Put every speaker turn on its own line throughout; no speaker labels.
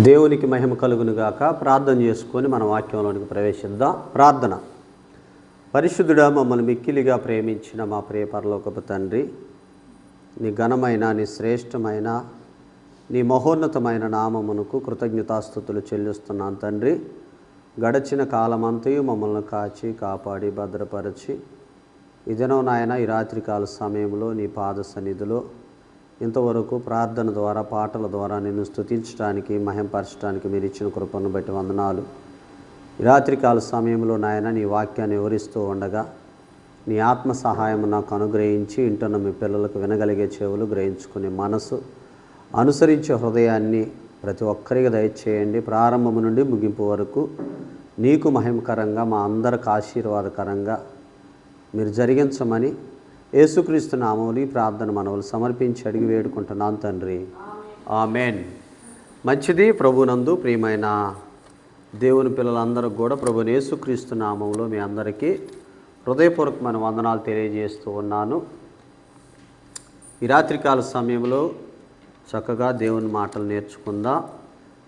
దేవునికి మహిమ కలుగును గాక. ప్రార్థన చేసుకొని మన వాక్యంలోనికి ప్రవేశిద్దాం. ప్రార్థన. పరిశుద్ధుడా, మమ్మల్ని మిక్కిలిగా ప్రేమించిన మా ప్రియ పరలోకపు తండ్రి, నీ ఘనమైన, నీ శ్రేష్టమైన, నీ మహోన్నతమైన నామమునకు కృతజ్ఞతాస్తుతులు చెల్లిస్తున్నాను తండ్రి. గడచిన కాలమంతయు మమ్మల్ని కాచి కాపాడి భద్రపరచి ఈ దినం నాయన ఈ రాత్రికాల సమయంలో నీ పాద సన్నిధిలో ఇంతవరకు ప్రార్థన ద్వారా పాటల ద్వారా నిన్ను స్తుతించడానికి మహింపరచడానికి మీరు ఇచ్చిన కృపను బట్టి వందనాలు. ఈ రాత్రికాల సమయంలో నాయన నీ వాక్యాన్ని వివరిస్తూ ఉండగా నీ ఆత్మ సహాయం నాకు అనుగ్రహించి ఇంటున్న మీ పిల్లలకు వినగలిగే చెవులు, గ్రహించుకునే మనసు, అనుసరించే హృదయాన్ని ప్రతి ఒక్కరికి దయచేయండి. ప్రారంభం నుండి ముగింపు వరకు నీకు మహిమకరంగా, మా అందరికి ఆశీర్వాదకరంగా మీరు జరిగించమని యేసుక్రీస్తు నామములో ఈ ప్రార్థన మనవులు సమర్పించి అడిగి వేడుకుంటున్నాను తండ్రి, ఆమెన్. మంచిది. ప్రభునందు ప్రియమైన దేవుని పిల్లలందరికీ కూడా ప్రభుని యేసుక్రీస్తు నామములో మీ అందరికీ హృదయపూర్వకమైన వందనాలు తెలియజేస్తూ ఉన్నాను. ఈ రాత్రికాల సమయంలో చక్కగా దేవుని మాటలు నేర్చుకుందాం.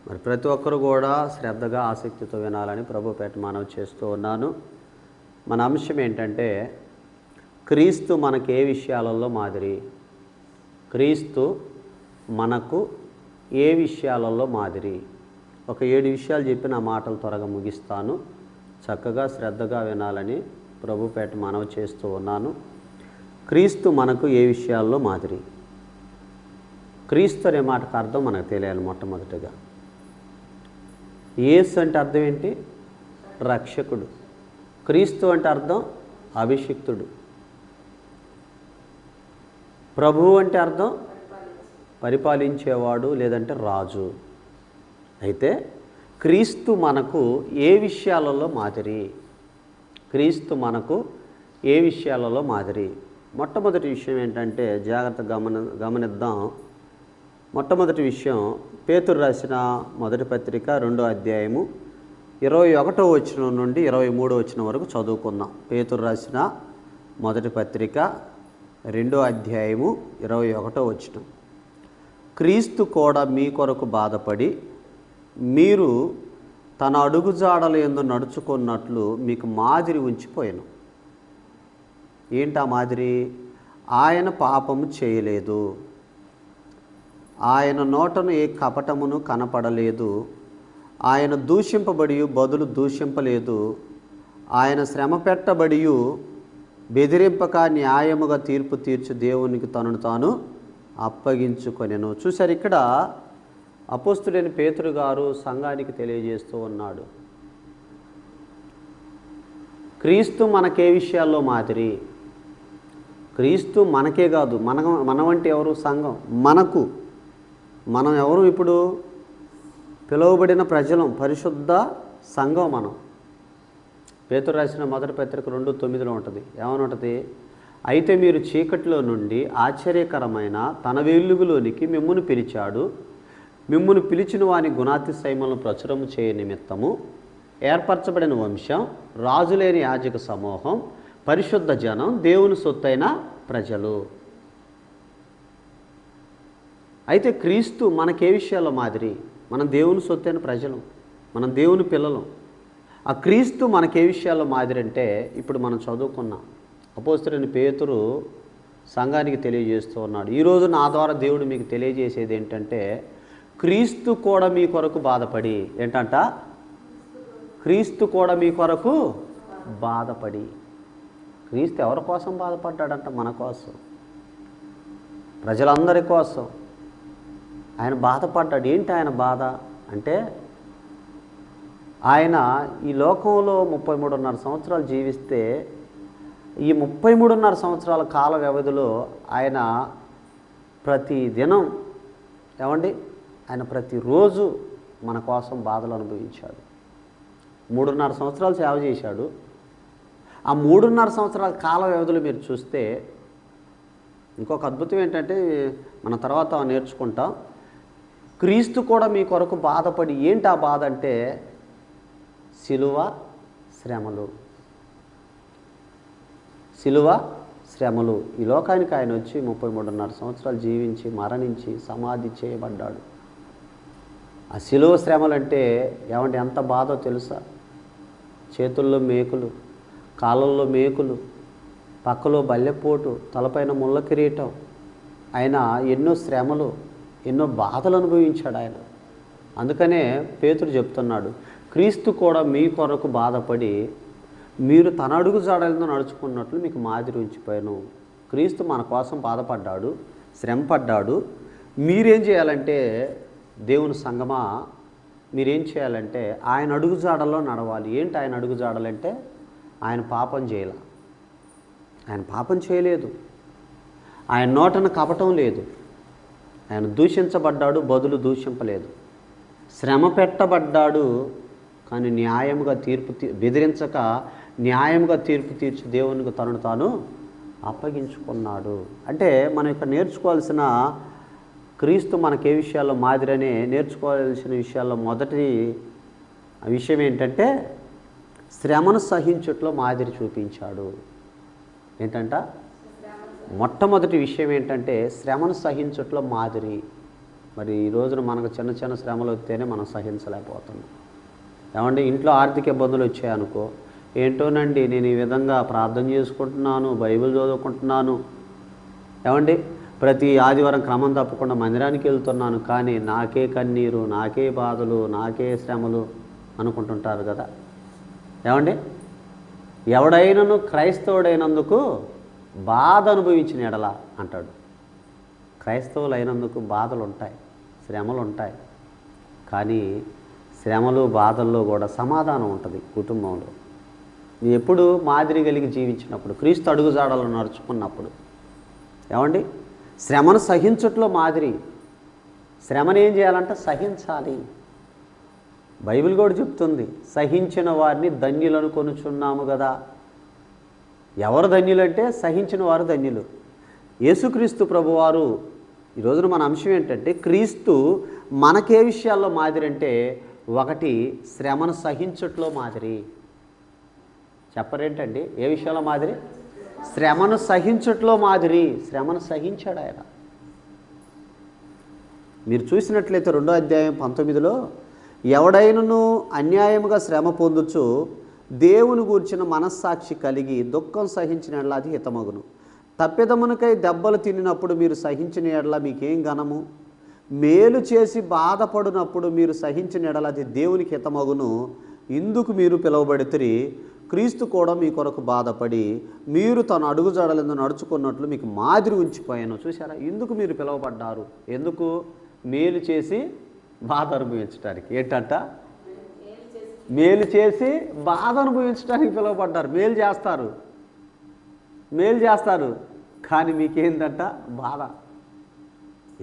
మరి ప్రతి ఒక్కరు కూడా శ్రద్ధగా ఆసక్తితో వినాలని ప్రభు పేట మనవి చేస్తూ ఉన్నాను. మన అంశం ఏంటంటే, క్రీస్తు మనకు ఏ విషయాలలో మాదిరి? క్రీస్తు మనకు ఏ విషయాలలో మాదిరి? ఒక 7 విషయాలు చెప్పి నా మాటలు త్వరగా ముగిస్తాను. చక్కగా శ్రద్ధగా వినాలని ప్రభుపేట మనవి చేస్తూ ఉన్నాను. క్రీస్తు మనకు ఏ విషయాల్లో మాదిరి? క్రీస్తు అనే మాటకు అర్థం మనకు తెలియాలి. మొట్టమొదటిగా యేసు అంటే అర్థం ఏంటి? రక్షకుడు. క్రీస్తు అంటే అర్థం అభిషిక్తుడు. ప్రభువు అంటే అర్థం పరిపాలించేవాడు, లేదంటే రాజు. అయితే క్రీస్తు మనకు ఏ విషయాలలో మాదిరి? క్రీస్తు మనకు ఏ విషయాలలో మాదిరి? మొట్టమొదటి విషయం ఏంటంటే, జాగ్రత్తగా గమనిద్దాం. మొట్టమొదటి విషయం పేతురు రాసిన మొదటి పత్రిక 2వ అధ్యాయము 21వ వచనం నుండి 23వ వచనం వరకు చదువుకుందాం. పేతురు రాసిన మొదటి పత్రిక 2వ అధ్యాయము 21వ వచనం. క్రీస్తు కూడా మీ కొరకు బాధపడి మీరు తన అడుగుజాడల యందు నడుచుకున్నట్లు మీకు మాదిరి ఉంచిపోయాను. ఏంటా మాదిరి? ఆయన పాపము చేయలేదు, ఆయన నోటను ఏ కపటమును కనపడలేదు, ఆయన దూషింపబడి బదులు దూషింపలేదు, ఆయన శ్రమ పెట్టబడి బెదిరింపక న్యాయముగా తీర్పు తీర్చి దేవునికి తనను తాను అప్పగించుకొనెను. చూశారు, ఇక్కడ అపోస్తుడైన పేతురు గారు సంఘానికి తెలియజేస్తూ ఉన్నాడు, క్రీస్తు మనకే విషయాల్లో మాదిరి. క్రీస్తు మనకే కాదు, మనమంటే ఎవరు? సంఘం. మనం ఎవరు? ఇప్పుడు పిలువబడిన ప్రజలం, పరిశుద్ధ సంఘం మనం. పేతురు రాసిన మొదటి పత్రిక 2:9 ఉంటుంది. ఏమని ఉంటుంది? అయితే మీరు చీకటిలో నుండి ఆశ్చర్యకరమైన తన వెలుగులోనికి మిమ్మును పిలిచాడు, మిమ్మును పిలిచిన వాని గుణాతిశయములను ప్రచురము చేయ నిమిత్తము ఏర్పరచబడిన వంశం, రాజులేని యాజక సమూహం, పరిశుద్ధ జనం, దేవుని సొత్తైన ప్రజలు. అయితే క్రీస్తు మనకే విషయాల్లో మాదిరి? మనం దేవుని సొత్తైన ప్రజలు, మనం దేవుని పిల్లలు. ఆ క్రీస్తు మనకే విషయాల్లో మాదిరి అంటే, ఇప్పుడు మనం చదువుకున్నాం. అపోస్తలుడైన పేతురు సంఘానికి తెలియజేస్తూ ఉన్నాడు, ఈరోజు నా ద్వారా దేవుడు మీకు తెలియజేసేది ఏంటంటే, క్రీస్తు కూడా మీ కొరకు బాధపడి. ఏంటంట? క్రీస్తు కూడా మీ కొరకు బాధపడి. క్రీస్తు ఎవరి కోసం బాధపడ్డాడంట? మన కోసం, ప్రజలందరి కోసం ఆయన బాధపడ్డాడు. ఏంటి ఆయన బాధ అంటే, ఆయన ఈ లోకంలో 33.5 సంవత్సరాలు జీవిస్తే, ఈ 33.5 సంవత్సరాల కాల వ్యవధిలో ఆయన ప్రతి దినం ఆయన ప్రతిరోజు మన కోసం బాధలు అనుభవించాడు. 3.5 సంవత్సరాలు సేవ చేశాడు. ఆ 3.5 సంవత్సరాల కాల వ్యవధిలో మీరు చూస్తే ఇంకొక అద్భుతం ఏంటంటే, మన తర్వాత నేర్చుకుంటాం. క్రీస్తు కూడా మీ కొరకు బాధపడి. ఏంటి ఆ బాధ అంటే, శిలువ శ్రమలు. శిలువ శ్రమలు. ఈ లోకానికి ఆయన వచ్చి 33.5 సంవత్సరాలు జీవించి మరణించి సమాధి చేయబడ్డాడు. ఆ శిలువ శ్రమలంటే ఏమంటే ఎంత బాధో తెలుసా? చేతుల్లో మేకులు, కాళ్ళల్లో మేకులు, పక్కలో బల్లెపోటు, తలపైన ముళ్ళ కిరీటం. ఆయన ఎన్నో శ్రమలు, ఎన్నో బాధలు అనుభవించాడు ఆయన. అందుకనే పేతురు చెప్తున్నాడు, క్రీస్తు కూడా మీ కొరకు బాధపడి మీరు తన అడుగు జాడలతో నడుచుకున్నట్లు మీకు మాదిరి ఉంచిపోయాను. క్రీస్తు మన కోసం బాధపడ్డాడు, శ్రమ పడ్డాడు. మీరేం చేయాలంటే, దేవుని సంగమా, మీరేం చేయాలంటే ఆయన అడుగు జాడల్లో నడవాలి. ఏంటి ఆయన అడుగు జాడలంటే? ఆయన పాపం చేయాల, ఆయన పాపం చేయలేదు, ఆయన నోటన కపటం లేదు, ఆయన దూషించబడ్డాడు, బదులు దూషింపలేదు, శ్రమ పెట్టబడ్డాడు, కానీ న్యాయముగా బెదిరించక న్యాయముగా తీర్పు తీర్చి దేవునికి తనను తాను అప్పగించుకున్నాడు. అంటే మనం ఇక్కడ నేర్చుకోవాల్సిన, క్రీస్తు మనకే విషయాల్లో మాదిరనే నేర్చుకోవాల్సిన విషయాల్లో మొదటి విషయం ఏంటంటే, శ్రమను సహించుట్లో మాదిరి చూపించాడు. ఏంటంట? మొట్టమొదటి విషయం ఏంటంటే శ్రమను సహించుట్లో మాదిరి. మరి ఈ రోజున మనకు చిన్న చిన్న శ్రమలు వస్తేనే మనం సహించలేకపోతున్నాం. ఏమంటే ఇంట్లో ఆర్థిక ఇబ్బందులు వచ్చాయనుకో, ఏంటోనండి నేను ఈ విధంగా ప్రార్థన చేసుకుంటున్నాను, బైబిల్ చదువుకుంటున్నాను, ఏమండి ప్రతి ఆదివారం క్రమం తప్పకుండా మందిరానికి వెళ్తున్నాను, కానీ నాకే కన్నీరు, నాకే బాధలు, నాకే శ్రమలు అనుకుంటుంటారు కదా. ఏమండి ఎవడైనను క్రైస్తవుడైనందుకు బాధ అనుభవించిన ఎడల అంటాడు. క్రైస్తవులు అయినందుకు బాధలు ఉంటాయి, శ్రమలు ఉంటాయి, కానీ శ్రమలు బాధల్లో కూడా సమాధానం ఉంటుంది కుటుంబంలో. ఎప్పుడు మాదిరి కలిగి జీవించినప్పుడు, క్రీస్తు అడుగుజాడలు నడుచుకున్నప్పుడు. ఏమండి శ్రమను సహించుట్లో మాదిరి. శ్రమను ఏం చేయాలంటే సహించాలి. బైబిల్ కూడా చెప్తుంది, సహించిన వారిని ధన్యులను కొనుచున్నాము కదా. ఎవరు ధన్యులంటే సహించిన వారు ధన్యులు. యేసుక్రీస్తు ప్రభువారు. ఈ రోజున మన అంశం ఏంటంటే, క్రీస్తు మనకే విషయాల్లో మాదిరి అంటే, ఒకటి శ్రమను సహించుట్లో మాదిరి. చెప్పరేంటండి ఏ విషయంలో మాదిరి? శ్రమను సహించుట్లో మాదిరి. శ్రమను సహించాడు ఆయన. మీరు చూసినట్లయితే 2వ అధ్యాయం 19లో, ఎవడైనను అన్యాయముగా శ్రమ పొందుచు దేవుని గూర్చిన మనస్సాక్షి కలిగి దుఃఖం సహించిన ఎడల అది హితమగును. తప్పిదమునకై దెబ్బలు తినినప్పుడు మీరు సహించిన ఎడల మీకేం ఘనము? మేలు చేసి బాధపడినప్పుడు మీరు సహించిన ఎడల అది దేవునికి హితమగును. ఇందుకు మీరు పిలువబడితిరి. క్రీస్తు కూడా మీ కొరకు బాధపడి మీరు తన అడుగుజాడలందు నడుచుకున్నట్లు మీకు మాదిరి ఉంచిపోయాను. చూసారా? ఇందుకు మీరు పిలువబడ్డారు. ఎందుకు? మేలు చేసి బాధ అనుభవించడానికి. ఏంటంట? మేలు చేసి బాధ అనుభవించడానికి పిలువబడ్డారు. మేలు చేస్తారు, కానీ మీకేందంట? బాధ.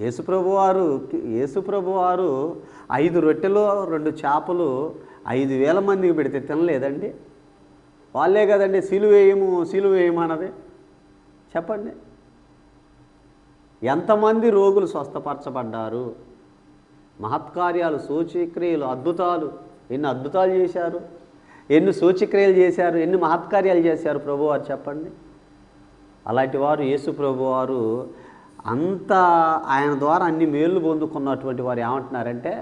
యేసుప్రభువారు 5 రొట్టెలు 2 చేపలు 5,000 మందికి పెడితే తినలేదండి? వాళ్ళే కదండి సిలువేయము అన్నది. చెప్పండి, ఎంతమంది రోగులు స్వస్థపరచబడ్డారు? మహత్కార్యాలు, సూచక్రియలు, అద్భుతాలు. ఎన్ని అద్భుతాలు చేశారు, ఎన్ని సూచక్రియలు చేశారు, ఎన్ని మహత్కార్యాలు చేశారు ప్రభువారు. చెప్పండి. అలాంటి వారు యేసు ప్రభువారు అంత ఆయన ద్వారా అన్ని మేళ్ళు పొందుకున్నటువంటి వారు ఏమంటున్నారంటే,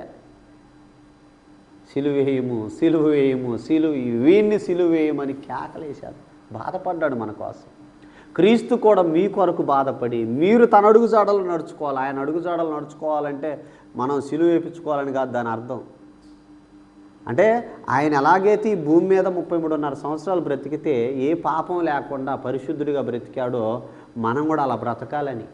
సిలువేయము, వీడిని సిలువేయమని కేకలేశారు. బాధపడ్డాడు మన కోసం. క్రీస్తు కూడా మీ కొరకు బాధపడి మీరు తన అడుగుజాడలు నడుచుకోవాలి. ఆయన అడుగుజాడలు నడుచుకోవాలంటే మనం సిలువ వేయించుకోవాలని కాదు దాని అర్థం. అంటే ఆయన ఎలాగైతే ఈ భూమి మీద 33.5 సంవత్సరాలు బ్రతికితే ఏ పాపం లేకుండా పరిశుద్ధుడిగా బ్రతికాడో మనం కూడా అలా బ్రతకాలని.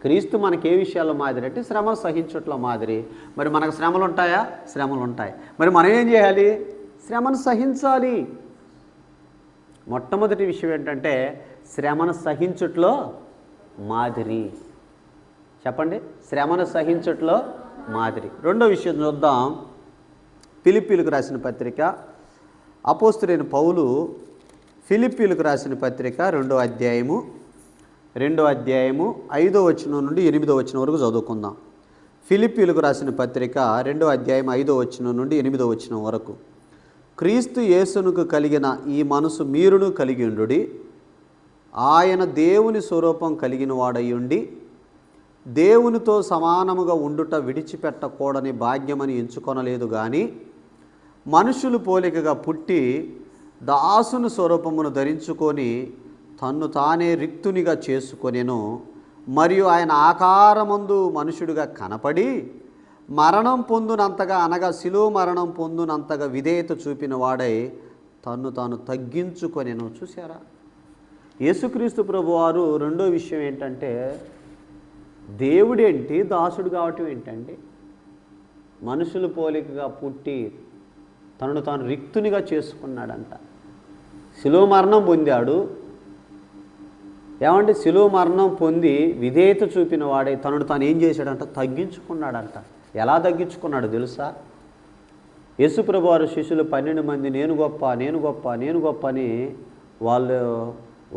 క్రీస్తు మనకి ఏ విషయాల్లో మాదిరి అంటే శ్రమలు సహించట్లో మాదిరి. మరి మనకు శ్రమలు ఉంటాయా? శ్రమలు ఉంటాయి. మరి మనం ఏం చేయాలి? శ్రమను సహించాలి. మొట్టమొదటి విషయం ఏంటంటే శ్రమను సహించుట్లో మాదిరి. చెప్పండి, శ్రమను సహించుట్లో మాదిరి. రెండో విషయం చూద్దాం. ఫిలిప్పీలకు రాసిన పత్రిక, అపోస్తలుడైన పౌలు ఫిలిప్పీలకు రాసిన పత్రిక 2వ అధ్యాయము 5వ వచనం నుండి 8వ వచనం వరకు చదువుకుందాం. ఫిలిప్పీలకు రాసిన పత్రిక 2వ అధ్యాయం 5వ వచనం నుండి 8వ వచనం వరకు. క్రీస్తు యేసునకు కలిగిన ఈ మనసు మీరును కలిగి ఉండుడి. ఆయన దేవుని స్వరూపం కలిగిన వాడయ్యుండి దేవునితో సమానముగా ఉండుట విడిచిపెట్టకూడని భాగ్యమని ఎంచుకొనలేదు కానీ మనుషులు పోలికగా పుట్టి దాసుని స్వరూపమును ధరించుకొని తన్ను తానే రిక్తునిగా చేసుకొనెను. మరియు ఆయన ఆకారమందు మనుషుడిగా కనపడి మరణం పొందునంతగా, అనగా శిలువ మరణం పొందునంతగా విధేయత చూపిన వాడై తన్ను తాను తగ్గించుకొనెను. చూసారా, యేసుక్రీస్తు ప్రభువారు రెండో విషయం ఏంటంటే, దేవుడేంటి దాసుడు కావటం ఏంటండి? మనుషులు పోలికగా పుట్టి తనను తాను రిక్తునిగా చేసుకున్నాడంట. శిలువ మరణం పొందాడు. ఏమంటే శిలువ మరణం పొంది విధేయత చూపిన వాడే తనను తాను ఏం చేశాడంట? తగ్గించుకున్నాడంట. ఎలా తగ్గించుకున్నాడు తెలుసా? యేసుప్రభు వారి శిష్యులు 12 మంది నేను గొప్ప, నేను గొప్ప, నేను గొప్ప అని వాళ్ళు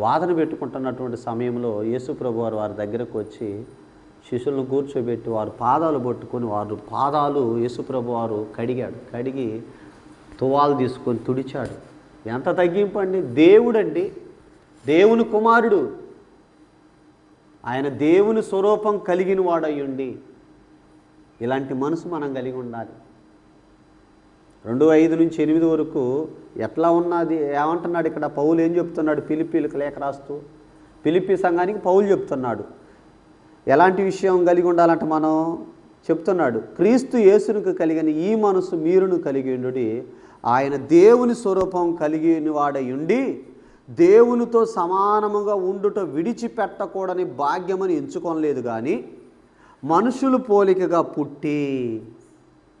వాదన పెట్టుకుంటున్నటువంటి సమయంలో యేసుప్రభు వారి దగ్గరకు వచ్చి శిష్యులను కూర్చోబెట్టి వారు పాదాలు పట్టుకొని వారు పాదాలు యేసుప్రభు వారు కడిగాడు. కడిగి తువాలు తీసుకొని తుడిచాడు. ఎంత తగ్గింపు అండి! దేవుడండి, దేవుని కుమారుడు, ఆయన దేవుని స్వరూపం కలిగిన వాడయ్యుండి ఇలాంటి మనసు మనం కలిగి ఉండాలి. 2:5 నుంచి 8 వరకు ఎట్లా ఉన్నది ఏమంటున్నాడు ఇక్కడ? పౌలు ఏం చెప్తున్నాడు? ఫిలిప్పీలకు లేఖ రాస్తూ ఫిలిప్పీ సంఘానికి పౌలు చెప్తున్నాడు ఎలాంటి విషయం కలిగి ఉండాలంటే మనం చెప్తున్నాడు. క్రీస్తు యేసునికి కలిగిన ఈ మనసు మీరును కలిగి ఉండుడి. ఆయన దేవుని స్వరూపం కలిగిన వాడై ఉండి దేవునితో సమానముగా ఉండుట విడిచిపెట్టకూడని భాగ్యమని ఎంచుకోనలేదు కానీ మనుషులు పోలికగా పుట్టి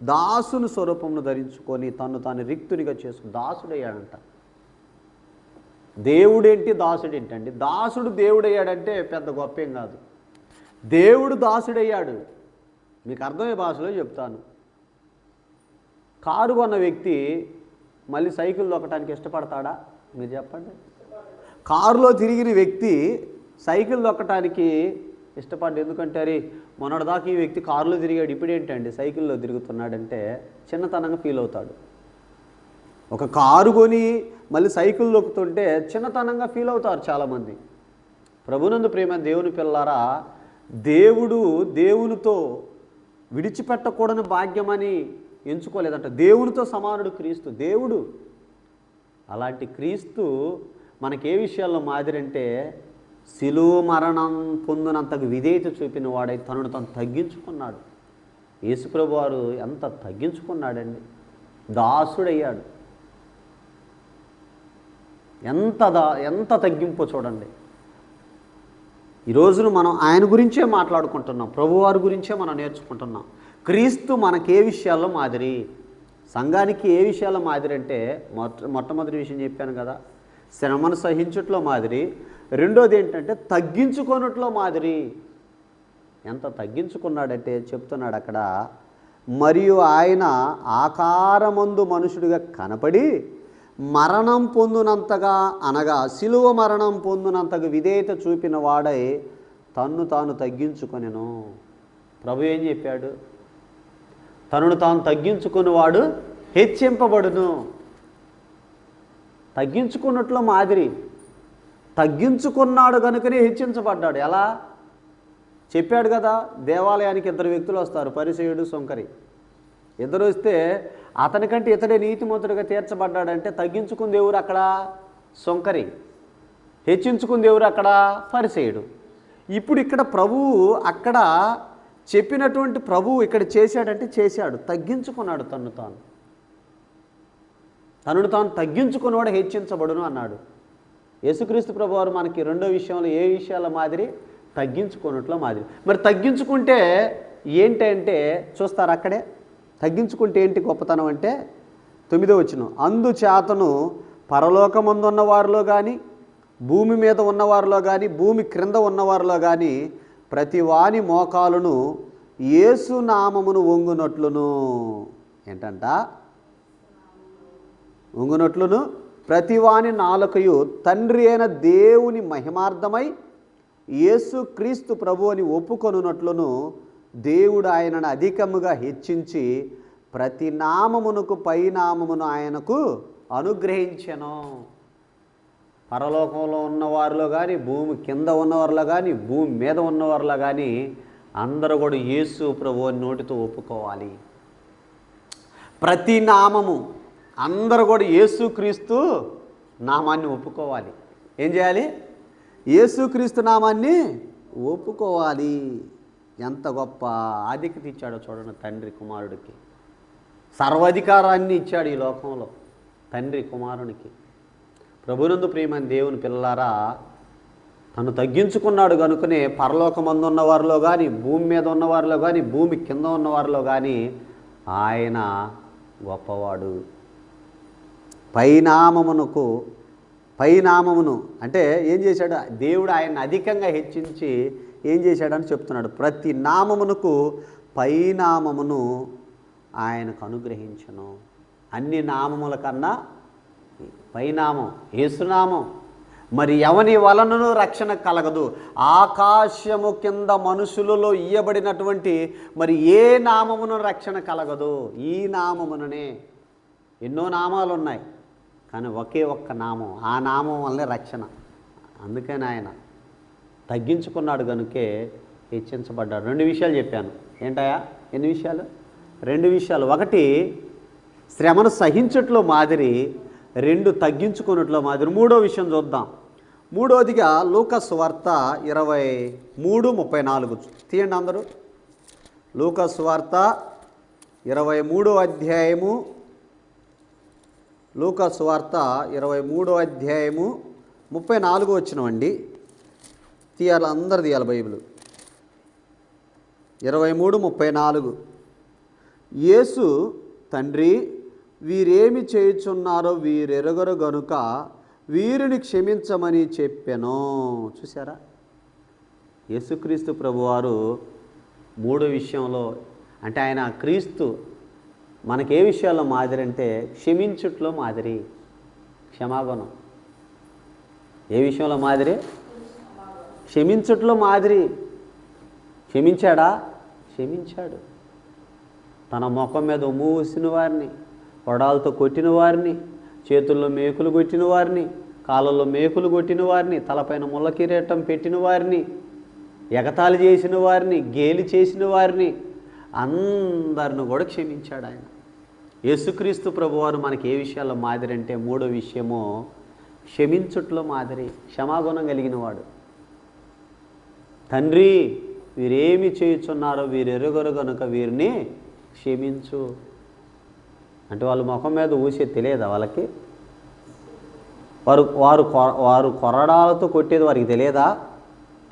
దాసుని స్వరూపమును ధరించుకొని తను తాను రిక్తునిగా చేసుకుని దాసుడయ్యాడంట. దేవుడేంటి, దాసుడేంటండి? దాసుడు దేవుడయ్యాడంటే పెద్ద గొప్పేం కాదు. దేవుడు దాసుడయ్యాడు. మీకు అర్థమయ్యే భాషలో చెప్తాను. కారు కొన్న వ్యక్తి మళ్ళీ సైకిల్ దొక్కడానికి ఇష్టపడతాడా? మీరు చెప్పండి. కారులో తిరిగిన వ్యక్తి సైకిల్ దొక్కటానికి ఇష్టపడ్డ. ఎందుకంటే అరే మొన్నటిదాకా ఈ వ్యక్తి కారులో తిరిగాడు, ఇప్పుడేంటండి సైకిల్లో తిరుగుతున్నాడంటే చిన్నతనంగా ఫీల్ అవుతాడు. ఒక కారు కొని మళ్ళీ సైకిల్ దొక్కుతుంటే చిన్నతనంగా ఫీల్ అవుతారు చాలామంది. ప్రభునందు ప్రేమ దేవుని పిల్లారా, దేవుడు దేవునితో విడిచిపెట్టకూడని భాగ్యమని ఎంచుకోలేదంట. దేవునితో సమానుడు క్రీస్తు, దేవుడు. అలాంటి క్రీస్తు మనకే విషయాల్లో మాదిరి అంటే శిలువ మరణం పొందినంతకు విధేయత చూపిన వాడై తనను తను తగ్గించుకున్నాడు. యేసుప్రభు వారు ఎంత తగ్గించుకున్నాడండి, దాసుడయ్యాడు. ఎంత తగ్గింపో చూడండి. ఈరోజును మనం ఆయన గురించే మాట్లాడుకుంటున్నాం, ప్రభువారి గురించే మనం నేర్చుకుంటున్నాం. క్రీస్తు మనకే విషయాల్లో మాదిరి, సంఘానికి ఏ విషయాల్లో మాదిరి అంటే మొట్టమొదటి విషయం చెప్పాను కదా, శ్రమను సహించుట్లో మాదిరి. రెండోది ఏంటంటే తగ్గించుకొనుట్లో మాదిరి. ఎంత తగ్గించుకున్నాడంటే చెప్తున్నాడు అక్కడ, మరియు ఆయన ఆకారమందు మనుషుడిగా కనపడి మరణం పొందునంతగా, అనగా శిలువ మరణం పొందునంతగా విధేయత చూపిన వాడై తన్ను తాను తగ్గించుకొనెను. ప్రభు ఏం చెప్పాడు? తనను తాను తగ్గించుకునేవాడు హెచ్చింపబడును. తగ్గించుకున్నట్లో మాదిరి. తగ్గించుకున్నాడు కనుకనే హెచ్చించబడ్డాడు. ఎలా చెప్పాడు కదా, దేవాలయానికి 2 వ్యక్తులు వస్తారు, పరిసయ్యుడు, సొంకరి. 2 వస్తే అతనికంటే ఇతడే నీతిమంతుడిగా తీర్చబడ్డాడంటే తగ్గించుకుంది ఎవరు అక్కడ? సొంకరి. హెచ్చించుకుంది ఎవరు అక్కడ? పరిసయ్యుడు. ఇప్పుడు ఇక్కడ ప్రభువు అక్కడ చెప్పినటువంటి ప్రభువు ఇక్కడ చేశాడంటే చేశాడు, తగ్గించుకున్నాడు. తనను తాను తగ్గించుకున్నవాడు హెచ్చించబడును అన్నాడు. యేసుక్రీస్తు ప్రభువారు మనకి రెండో విషయంలో ఏ విషయాల మాదిరి? తగ్గించుకున్నట్లో మాదిరి. మరి తగ్గించుకుంటే ఏంటంటే చూస్తారు అక్కడే. తగ్గించుకుంటే ఏంటి గొప్పతనం అంటే 9వ వచనం, అందుచేతను పరలోకమందున్న వారిలో కానీ, భూమి మీద ఉన్నవారిలో కానీ, భూమి క్రింద ఉన్నవారిలో కానీ ప్రతి వాని మోకాలును యేసు నామమును వంగునట్లును. ఏంటంట? వంగునట్లును ప్రతివాని నాలుకయు తండ్రి అయిన దేవుని మహిమార్థమై యేసు క్రీస్తు ప్రభు అని ఒప్పుకొనున్నట్లును దేవుడు ఆయనను అధికముగా హెచ్చించి ప్రతి నామమునకు పై నామమును ఆయనకు అనుగ్రహించెను. పరలోకంలో ఉన్నవారిలో కానీ, భూమి కింద ఉన్నవారిలో కానీ, భూమి మీద ఉన్నవారిలో కానీ అందరూ కూడా యేసు ప్రభువు నోటితో ఒప్పుకోవాలి. ప్రతి నామము అందరూ కూడా యేసుక్రీస్తు నామాన్ని ఒప్పుకోవాలి. ఏం చేయాలి? యేసుక్రీస్తు నామాన్ని ఒప్పుకోవాలి. ఎంత గొప్ప ఆధిక్యత ఇచ్చాడో చూడండి తండ్రి కుమారుడికి. సర్వాధికారాన్ని ఇచ్చాడు ఈ లోకంలో తండ్రి కుమారునికి. ప్రభునందు ప్రియమైన దేవుని పిల్లలారా, తను తగ్గించుకున్నాడు కనుకనే పరలోకమందు ఉన్నవారిలో కానీ, భూమి మీద ఉన్నవారిలో కానీ, భూమి కింద ఉన్నవారిలో కానీ ఆయన గొప్పవాడు. పైనామమును అంటే ఏం చేశాడు? దేవుడు ఆయన అధికంగా హెచ్చించి ఏం చేశాడని చెప్తున్నాడు. ప్రతి నామమునకు పైనామమును ఆయనకు అనుగ్రహించను. అన్ని నామముల కన్నా పైనామం యేసునామం. మరి ఎవని వలనను రక్షణ కలగదు. ఆకాశము కింద మనుషులలో ఇయ్యబడినటువంటి మరి ఏ నామమును రక్షణ కలగదు. ఈ నామముననే. ఎన్నో నామాలు ఉన్నాయి కానీ ఒకే ఒక్క నామం, ఆ నామం వల్లనే రక్షణ. అందుకని ఆయన తగ్గించుకున్నాడు కనుకే హెచ్చించబడ్డాడు. 2 విషయాలు చెప్పాను. ఏంటయా? ఎన్ని విషయాలు? 2 విషయాలు. ఒకటి శ్రమను సహించట్లో మాదిరి, 2 తగ్గించుకున్నట్లో మాదిరి. 3వ విషయం చూద్దాం. 3వదిగా లూకాసు సువార్త 23:34 తీయండి అందరూ. లూకాసు సువార్త 23వ అధ్యాయము, లూకాసు సువార్త 23వ అధ్యాయము 34 వచనమండి. తీయాలి, అందరు తీయాలి బైబిల్. 23:34. యేసు, తండ్రి వీరేమి చేయుచున్నారో వీరెరుగరు గనుక వీరిని క్షమించమని చెప్పెను. చూసారా? యేసుక్రీస్తు ప్రభువారు 3 విషయంలో, అంటే ఆయన క్రీస్తు మనకే విషయాల్లో మాదిరి అంటే క్షమించుట్లో మాదిరి, క్షమాగుణం. ఏ విషయంలో మాదిరి? క్షమించుట్లో మాదిరి. క్షమించాడా? క్షమించాడు. తన ముఖం మీద ఉమ్ము ఊసిన వారిని, కొడాలతో కొట్టిన వారిని, చేతుల్లో మేకులు కొట్టిన వారిని, కాళ్ళల్లో మేకులు కొట్టిన వారిని, తలపైన ముళ్ళ కిరీటం పెట్టిన వారిని, ఎగతాళి చేసిన వారిని, గేలి చేసిన వారిని అందరిని కూడా క్షమించాడు ఆయన. యేసుక్రీస్తు ప్రభువారు మనకి ఏ విషయాల్లో మాదిరి అంటే 3వ విషయము క్షమించుట్లో మాదిరి, క్షమాగుణం కలిగిన వాడు. తండ్రి వీరేమి చేయుచున్నారో వీరెరుగరు కనుక వీరిని క్షమించు అంటే వాళ్ళ ముఖం మీద ఊసే తెలియదా వాళ్ళకి? వారు కొరడాలతో కొట్టేది వారికి తెలియదా?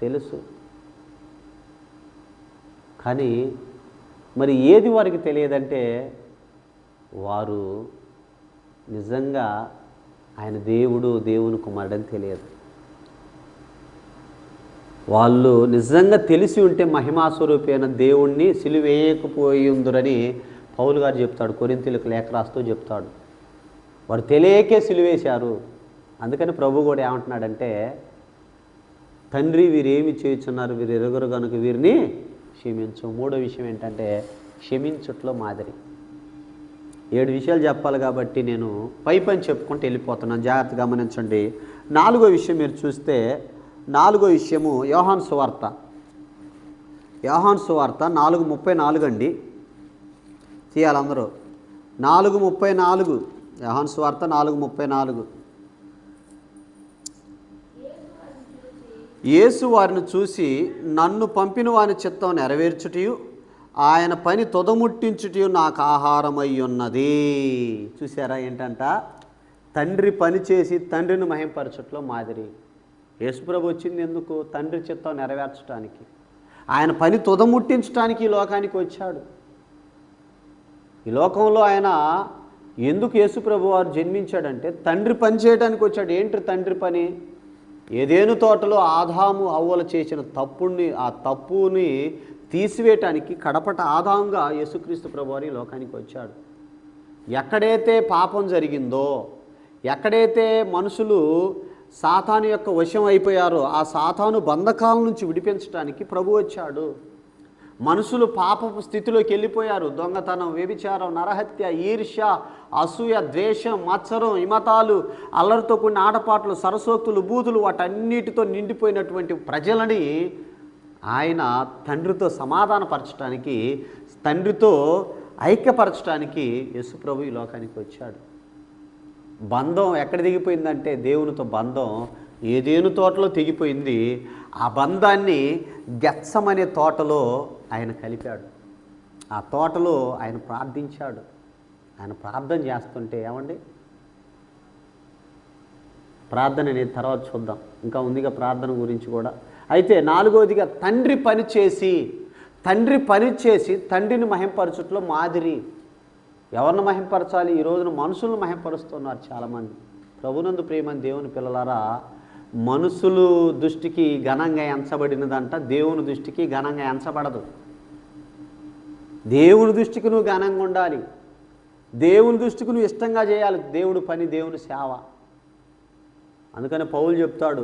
తెలుసు. కానీ మరి ఏది వారికి తెలియదంటే వారు నిజంగా ఆయన దేవుడు, దేవుని కుమారుడని తెలియదు. వాళ్ళు నిజంగా తెలిసి ఉంటే మహిమాస్వరూపైన దేవుణ్ణి సిలువేయకపోయి ఉందరని పౌలు గారు చెప్తాడు. కొరింథీయులకు లేఖ రాస్తూ చెప్తాడు. వారు తెలియకే సిలువేశారు. అందుకని ప్రభు కూడా ఏమంటున్నాడంటే, తండ్రి వీరేమి చేయుచున్నారు వీరు ఎరుగరు కనుక వీరిని క్షమించు. 3వ విషయం ఏంటంటే క్షమించుట్లో మాదిరి. 7 విషయాలు చెప్పాలి కాబట్టి నేను పని చెప్పుకుంటూ వెళ్ళిపోతున్నాను. జాగ్రత్తగా గమనించండి. 4వ విషయం మీరు చూస్తే, 4వ విషయము యోహాను సువార్త 4:34 అండి. తీయాలి అందరూ. 4:34 యోహాను సువార్త 4:34. యేసు వారిని చూసి నన్ను పంపిన వాని చిత్తం నెరవేర్చుటయు ఆయన పని తొదముట్టించుటయు నాకు ఆహారమై ఉన్నది. చూసారా? ఏంటంట? తండ్రి పని చేసి తండ్రిని మహింపరచుట్లో మాదిరి. యేసుప్రభు వచ్చింది ఎందుకు? తండ్రి చిత్తం నెరవేర్చడానికి, ఆయన పని తొదముట్టించడానికి ఈ లోకానికి వచ్చాడు. ఈ లోకంలో ఆయన ఎందుకు యేసుప్రభు వారు జన్మించాడంటే తండ్రి పని చేయడానికి వచ్చాడు. ఏంటి తండ్రి పని? ఏదేను తోటలో ఆదాము హవ్వలు చేసిన ఆ తప్పుని తీసివేయటానికి కడపట ఆదాముగా యేసుక్రీస్తు ప్రభువారు ఈ లోకానికి వచ్చాడు. ఎక్కడైతే పాపం జరిగిందో, ఎక్కడైతే మనుషులు సాతాను యొక్క వశం అయిపోయారో ఆ సాతాను బంధకాల నుంచి విడిపించడానికి ప్రభు వచ్చాడు. మనుషులు పాపపు స్థితిలోకి వెళ్ళిపోయారు. దొంగతనం, వ్యభిచారం, నరహత్య, ఈర్ష్య, అసూయ, ద్వేషం, మత్సరం, ఇమతాలు, అల్లరితో కూడిన ఆటపాటలు, సరసోక్తులు, బూతులు, వాటన్నిటితో నిండిపోయినటువంటి ప్రజలని ఆయన తండ్రితో సమాధానపరచడానికి, తండ్రితో ఐక్యపరచడానికి యేసుప్రభు ఈ లోకానికి వచ్చాడు. బంధం ఎక్కడ తెగిపోయిందంటే దేవునితో బంధం ఏదేను తోటలో తెగిపోయింది. ఆ బంధాన్ని గెత్సమనే తోటలో ఆయన కలిపాడు. ఆ తోటలో ఆయన ప్రార్థించాడు. ఆయన ప్రార్థన చేస్తుంటే ఏమండి, ప్రార్థన అనేది తర్వాత చూద్దాం, ఇంకా ఉందిగా ప్రార్థన గురించి కూడా. అయితే నాలుగవదిగా తండ్రి పనిచేసి తండ్రిని మహింపరచుట్లో మాదిరి. ఎవరిని మహింపరచాలి? ఈ రోజున మనుషులను మహింపరుస్తున్నారు చాలామంది. ప్రభునందు ప్రియమైన దేవుని పిల్లలారా, మనుషులు దృష్టికి ఘనంగా ఎంచబడినదంట, దేవుని దృష్టికి ఘనంగా ఎంచబడదు. దేవుని దృష్టికి నువ్వు ఘనంగా ఉండాలి. దేవుని దృష్టికి నువ్వు ఇష్టంగా చేయాలి దేవుడి పని, దేవుని సేవ. అందుకని పౌలు చెప్తాడు,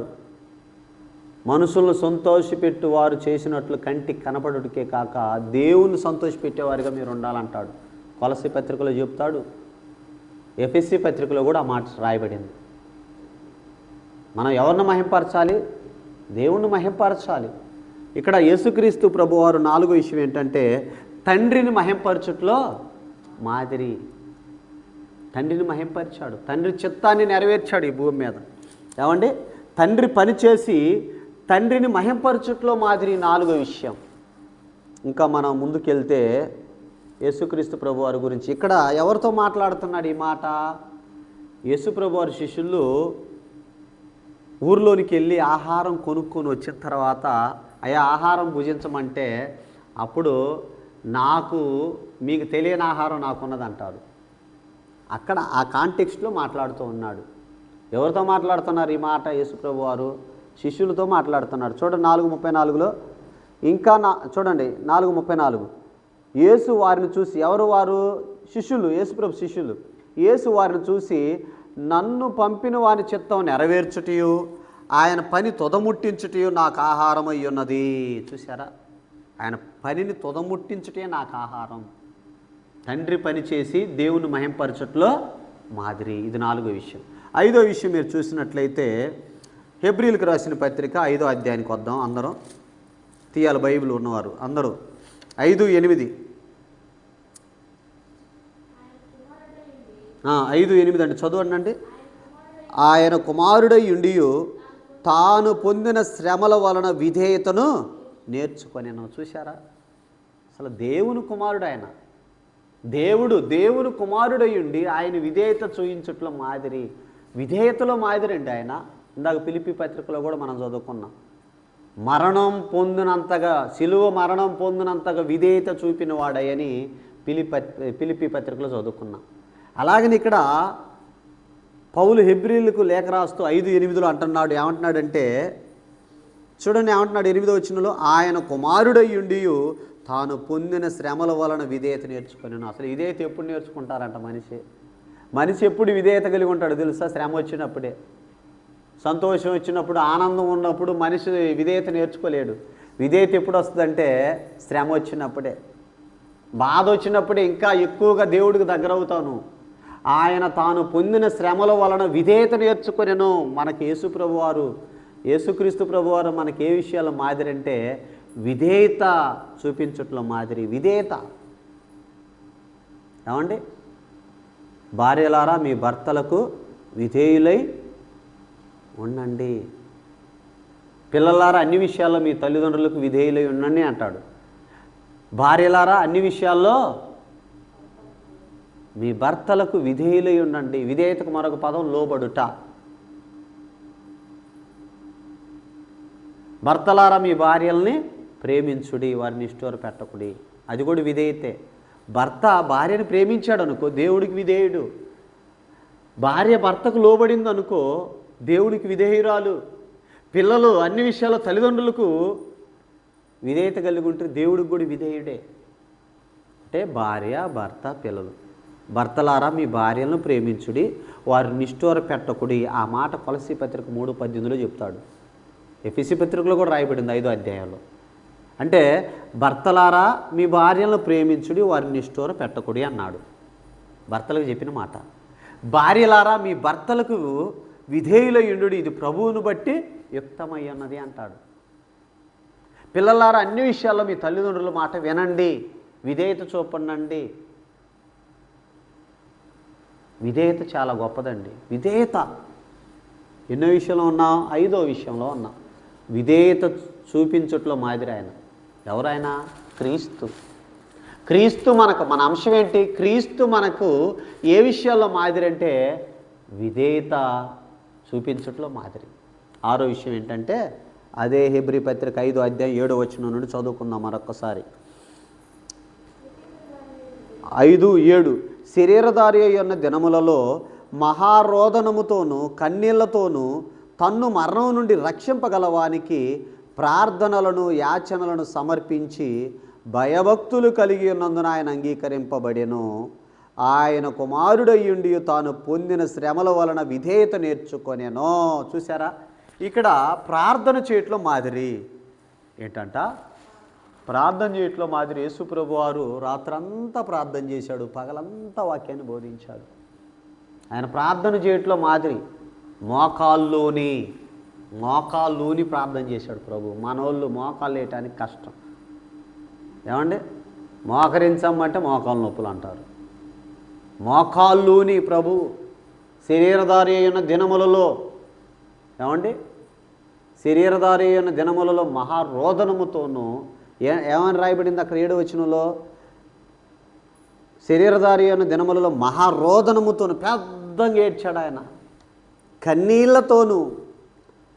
మనుషులను సంతోషపెట్టు వారు చేసినట్లు కంటికి కనపడుటకే కాక దేవుని సంతోషపెట్టేవారిగా మీరు ఉండాలంటాడు. కొలసీ పత్రికలో చెప్తాడు, ఎఫెసీ పత్రికలో కూడా ఆ మాట రాయబడింది. మనం ఎవరిని మహింపరచాలి? దేవుణ్ణి మహింపరచాలి. ఇక్కడ యేసుక్రీస్తు ప్రభువారు నాలుగో విషయం ఏంటంటే తండ్రిని మహింపరచుట్లో మాదిరి. తండ్రిని మహింపరిచాడు, తండ్రి చిత్తాన్ని నెరవేర్చాడు ఈ భూమి మీద. ఏమండి, తండ్రి పనిచేసి తండ్రిని మహింపరచుట్లో మాదిరి నాలుగో విషయం. ఇంకా మనం ముందుకెళ్తే యేసుక్రీస్తు ప్రభువారి గురించి ఇక్కడ ఎవరితో మాట్లాడుతున్నాడు ఈ మాట? యేసు ప్రభువారి శిష్యులు ఊర్లోనికి వెళ్ళి ఆహారం కొనుక్కొని వచ్చిన తర్వాత అయ్యా ఆహారం భుజించమంటే అప్పుడు మీకు తెలియని ఆహారం నాకున్నది అంటారు. అక్కడ ఆ కాంటెక్స్ట్లో మాట్లాడుతూ ఉన్నాడు. ఎవరితో మాట్లాడుతున్నారు ఈ మాట? యేసు ప్రభువారు శిష్యులతో మాట్లాడుతున్నాడు. చూడండి 4:34లో ఇంకా చూడండి 4:34. యేసు వారిని చూసి, ఎవరు వారు? శిష్యులు, యేసుప్రభు శిష్యులు. యేసు వారిని చూసి, నన్ను పంపిన వాని చిత్తం నెరవేర్చుటయు ఆయన పని తొదముట్టించుటయు నాకు ఆహారం అయి ఉన్నది. చూసారా, ఆయన పనిని తొదముట్టించుటే నాకు ఆహారం. తండ్రి పని చేసి దేవుని మహింపరచుట్లో మాదిరి. ఇది నాలుగో విషయం. ఐదో విషయం మీరు చూసినట్లయితే హెబ్రీలకు రాసిన పత్రిక 5వ అధ్యాయానికి వద్దాం. అందరం తీయాలి, బైబిల్ ఉన్నవారు అందరూ. 5:8 5:8 అంటే చదవండి. ఆయన కుమారుడై ఉండియు తాను పొందిన శ్రమల వలన విధేయతను నేర్చుకొనెను. చూశారా, అసలు దేవుని కుమారుడు ఆయన. దేవుని కుమారుడై ఉండి ఆయన విధేయత చూయించట్లో మాదిరి. విధేయతలో మాదిరి అండి ఆయన. ఇందాక ఫిలిప్పీ పత్రికలో కూడా మనం చదువుకున్నాం. శిలువ మరణం పొందినంతగా విధేయత చూపిన వాడని ఫిలిప్పీ పత్రికలో చదువుకున్నాం. అలాగని ఇక్కడ పౌలు హెబ్రీలకు లేఖ రాస్తూ 5:8 అంటున్నాడు. ఏమంటున్నాడంటే చూడండి, ఏమంటున్నాడు 8వ వచనంలో, ఆయన కుమారుడై ఉండియు తాను పొందిన శ్రమల వలన విధేయత నేర్చుకొనెను. అసలు విధేయత ఎప్పుడు నేర్చుకుంటారంట? మనిషి ఎప్పుడు విధేయత కలిగి ఉంటాడు తెలుసా? శ్రమ వచ్చినప్పుడే. సంతోషం వచ్చినప్పుడు, ఆనందం ఉన్నప్పుడు మనిషి విధేయత నేర్చుకోలేడు. విధేయత ఎప్పుడు వస్తుందంటే శ్రమ వచ్చినప్పుడే. బాధ వచ్చినప్పుడే ఇంకా ఎక్కువగా దేవుడికి దగ్గర అవుతాను. ఆయన తాను పొందిన శ్రమల వలన విధేయత నేర్చుకొనెను. మనకి యేసుక్రీస్తు ప్రభువారు మనకి ఏ విషయాల్లో మాదిరి అంటే విధేయత చూపించట్లో మాదిరి. విధేయత. ఏమండి, భార్యలారా మీ భర్తలకు విధేయులై ఉండండి. పిల్లలారా అన్ని విషయాల్లో మీ తల్లిదండ్రులకు విధేయులై ఉండండి అంటాడు. భార్యలారా అన్ని విషయాల్లో మీ భర్తలకు విధేయులై ఉండండి. విధేయతకు మరొక పదం లోబడుట. భర్తలారా మీ భార్యల్ని ప్రేమించుడి, వారిని ఇష్టోర పెట్టకుడి. అది కూడా విధేయతే. భర్త భార్యను ప్రేమించాడు అనుకో, దేవుడికి విధేయుడు. భార్య భర్తకు లోబడింది అనుకో, దేవుడికి విధేయురాలు. పిల్లలు అన్ని విషయాల్లో తల్లిదండ్రులకు విధేయత కలిగి ఉంటే దేవుడికి కూడా విధేయుడే. అంటే భార్య, భర్త, పిల్లలు. భర్తలారా మీ భార్యలను ప్రేమించుడి, వారిని నిష్ఠూర పెట్టకుడి. ఆ మాట కొలసీ పత్రిక 3:18 చెప్తాడు. ఎఫెసీ పత్రికలో కూడా రాయబడింది 5వ అధ్యాయంలో. అంటే భర్తలారా మీ భార్యలను ప్రేమించుడి, వారిని నిష్ఠూర పెట్టకుడి అన్నాడు. భర్తలకు చెప్పిన మాట. భార్యలారా మీ భర్తలకు విధేయులయుండు, ఇది ప్రభువును బట్టి యుక్తమై ఉన్నది అంటాడు. పిల్లలారా, అన్ని విషయాల్లో మీ తల్లిదండ్రుల మాట వినండి, విధేయత చూపండి. విధేయత చాలా గొప్పదండి. విధేయత ఎన్నో విషయంలో ఉన్నాం, 5వ విషయంలో ఉన్నాం. విధేయత చూపించట్లో మాదిరి ఆయన. ఎవరైనా? క్రీస్తు. క్రీస్తు మన అంశం ఏంటి? క్రీస్తు మనకు ఏ విషయాల్లో మాదిరి అంటే విధేయత చూపించట్లో మాదిరి. 6వ విషయం ఏంటంటే అదే హెబ్రీ పత్రిక 5వ అధ్యాయం 7వ వచనం నుండి చదువుకుందాం మరొకసారి. 5:7 శరీరధారి అయిన దినములలో మహారోదనముతోనూ కన్నీళ్లతోనూ తన్ను మరణం నుండి రక్షింపగలవానికి ప్రార్థనలను యాచనలను సమర్పించి భయభక్తులు కలిగి ఉన్నందున ఆయన అంగీకరింపబడెను. ఆయన కుమారుడయ్యుండి తాను పొందిన శ్రమల వలన విధేయత నేర్చుకొనెను. చూసారా, ఇక్కడ ప్రార్థన చేయట్లో మాదిరి ఏంటంట? ప్రార్థన చేయట్లో మాదిరి. యేసు ప్రభు వారు రాత్రంతా ప్రార్థన చేశాడు, పగలంతా వాక్యాన్ని బోధించాడు. ఆయన ప్రార్థన చేయట్లో మాదిరి. మోకాల్లోని ప్రార్థన చేశాడు ప్రభు. మనోళ్ళు మోకాళ్ళు వేయటానికి కష్టం. ఏమండి? మోకరించమంటే మోకాలు నొప్పులు అంటారు. మోకాల్లోని ప్రభు శరీరధారి అయిన దినములలో, ఏమండి, శరీరధారి అయిన దినములలో మహారోదనముతోనూ ఏమని రాయబడింది అక్కడ 7వ వచనంలో? శరీరధారి అయిన దినములలో మహారోదనముతోను పెద్దగా ఏడ్చాడు ఆయన. కన్నీళ్లతోనూ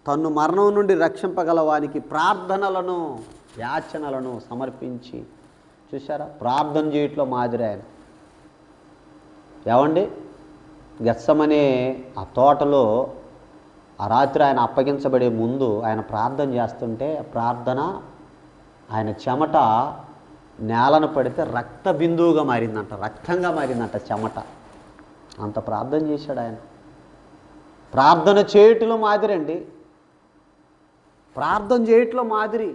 తన్ను మరణం నుండి రక్షింపగలవానికి ప్రార్థనలను యాచనలను సమర్పించి. చూసారా, ప్రార్థన చేయట్లో మాదిరి ఆయన. ఏమండి? గెత్సమనే ఆ తోటలో ఆ రాత్రి ఆయన అప్పగించబడే ముందు ఆయన ప్రార్థన చేస్తుంటే ప్రార్థన ఆయన చెమట నేలను పడితే రక్త బిందువుగా మారిందంట, రక్తంగా మారిందంట చెమట. అంత ప్రార్థన చేశాడు ఆయన. ప్రార్థన చేయట్లో మాదిరి అండి. ప్రార్థన చేయట్లో మాదిరి.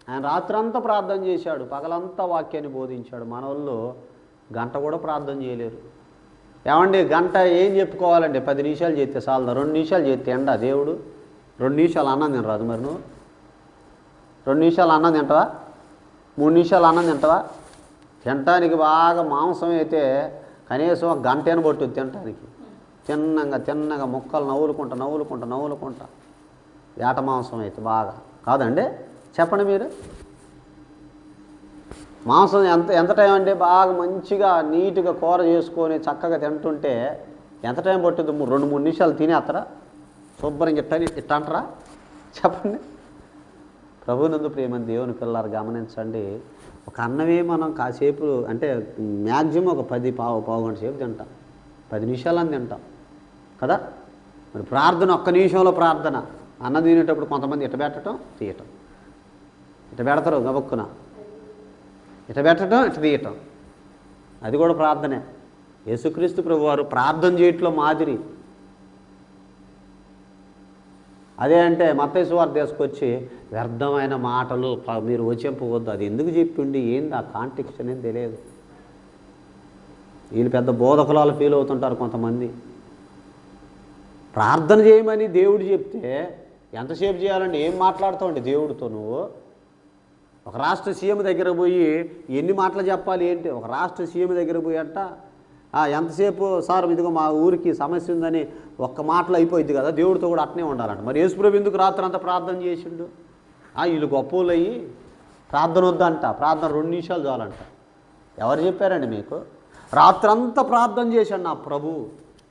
ఆయన రాత్రంతా ప్రార్థన చేశాడు, పగలంతా వాక్యాన్ని బోధించాడు. మన వాళ్ళు గంట కూడా ప్రార్థన చేయలేరు. ఏమండి? గంట ఏం చెప్పుకోవాలండి? 10 నిమిషాలు చేస్తే చాలదా? 2 నిమిషాలు చేస్తే ఎండా దేవుడు? 2 నిమిషాలు అన్నం తినరాదు మరి నువ్వు? 2 నిమిషాలు అన్నం తింటావా? 3 నిమిషాలు అన్నం తింటావా? తినటానికి బాగా మాంసం అయితే కనీసం ఒక గంటేన పట్టుద్ది తినటానికి. తిన్నగా ముక్కలు నవ్వులుకుంటా ఏట మాంసం అయితే బాగా కాదండి? చెప్పండి మీరు. మాంసం ఎంత టైం అండి? బాగా మంచిగా నీట్గా కూర చేసుకొని చక్కగా తింటుంటే ఎంత టైం పట్టుద్ది? 2-3 నిమిషాలు తినేస్తారా? శుభ్రంగా ఇట్ట అంటారా? చెప్పండి. ప్రభునందు ప్రియమైన దేవుని పిల్లలు గమనించండి. ఒక అన్నమే మనం కాసేపు అంటే మ్యాక్సిమం ఒక 10 గంట సేపు తింటాం, 10 నిమిషాలని తింటాం కదా. మరి ప్రార్థన 1 నిమిషంలో ప్రార్థన. అన్నం తినేటప్పుడు కొంతమంది ఇట పెట్టడం తీయటం, ఇట పెడతారు గబక్కున, ఇట పెట్టడం ఇట తీయటం, అది కూడా ప్రార్థనే. యేసుక్రీస్తు ప్రభువారు ప్రార్థన చేయట్లో మాదిరి. అదే అంటే మత్తయి సువార్త తీసుకొచ్చి వ్యర్థమైన మాటలు మీరు వచింపవద్దు, అది ఎందుకు చెప్పిండి, ఏంది ఆ కాంటెక్స్ట్ అనేది తెలియదు. వీళ్ళు పెద్ద బోధకులాలు ఫీల్ అవుతుంటారు కొంతమంది. ప్రార్థన చేయమని దేవుడు చెప్తే ఎంతసేపు చేయాలండి? ఏం మాట్లాడుతావండి దేవుడితో నువ్వు? ఒక రాష్ట్ర సీఎం దగ్గర పోయి ఎన్ని మాటలు చెప్పాలి ఏంటి? ఒక రాష్ట్ర సీఎం దగ్గర పోయి అంట ఎంతసేపు సార్ ఇదిగో మా ఊరికి సమస్య ఉందని ఒక్క మాటలు అయిపోయింది కదా. దేవుడితో కూడా అట్నే ఉండాలంట. మరి యేసుప్రభు ఎందుకు రాత్రి అంతా ప్రార్థన చేసిండు? వీళ్ళు గొప్పలు అయ్యి ప్రార్థన వద్దంట, ప్రార్థన 2 నిమిషాలు చాలంట. ఎవరు చెప్పారండి మీకు? రాత్రంతా ప్రార్థన చేశాడు నా ప్రభు.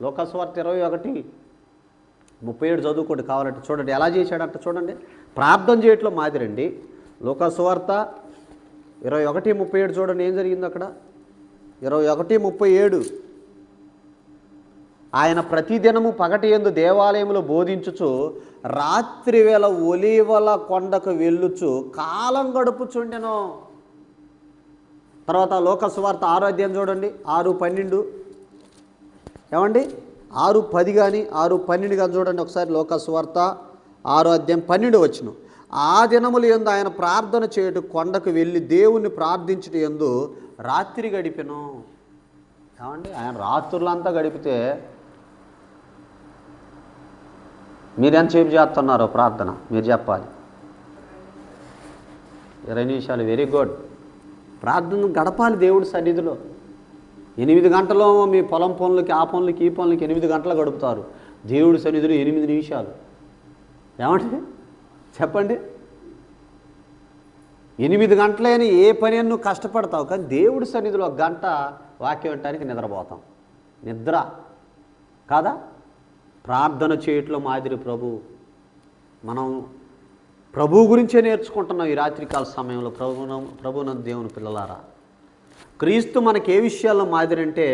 లోకస్వార్త 21:37 చదువుకోండి కావాలంటే. చూడండి ఎలా చేశాడంట. చూడండి, ప్రార్థన చేయట్లో మాదిరండి. లోకస్వార్త 21:37 చూడండి ఏం జరిగింది అక్కడ. 21:37 ఆయన ప్రతిదినము పగటి యందు దేవాలయంలో బోధించుచు రాత్రి వేళ ఒలీవల కొండకు వెళ్ళుచు కాలం గడుపుచుండెను. తర్వాత లోకస్వార్త 6వ అధ్యాయం చూడండి 6:12. ఏమండి 6:10 కానీ 6:12 కానీ చూడండి ఒకసారి. లోకస్వార్త 6వ అధ్యాయం 12 వచనం. ఆ దినములు యందు ఆయన ప్రార్థన చేయుట కొండకు వెళ్ళి దేవుణ్ణి ప్రార్థించుట యందు రాత్రి గడిపెను. ఏమండి ఆయన రాత్రులంతా గడిపితే మీరెంతసేపు చేస్తున్నారో ప్రార్థన మీరు చెప్పాలి. 20 నిమిషాలు వెరీ గుడ్. ప్రార్థన గడపాలి దేవుడి సన్నిధిలో. 8 గంటలు మీ పొలం పనులకి, ఆ పనులకి, ఈ పనులకి 8 గంటలు గడుపుతారు. దేవుడి సన్నిధిలో 8 నిమిషాలు. ఏమంటే చెప్పండి, 8 గంటలైనా ఏ పని అని నువ్వు కష్టపడతావు, కానీ దేవుడి సన్నిధిలో 1 గంట వాక్యం వినటానికి నిద్రపోతాం. నిద్ర కాదా? ప్రార్థన చేయట్లో మాదిరి మనం ప్రభు గురించే నేర్చుకుంటున్నాం ఈ రాత్రికాల సమయంలో. ప్రభునందు దేవుని పిల్లలారా, క్రీస్తు మనకి ఏ విషయాల్లో మాదిరి అంటే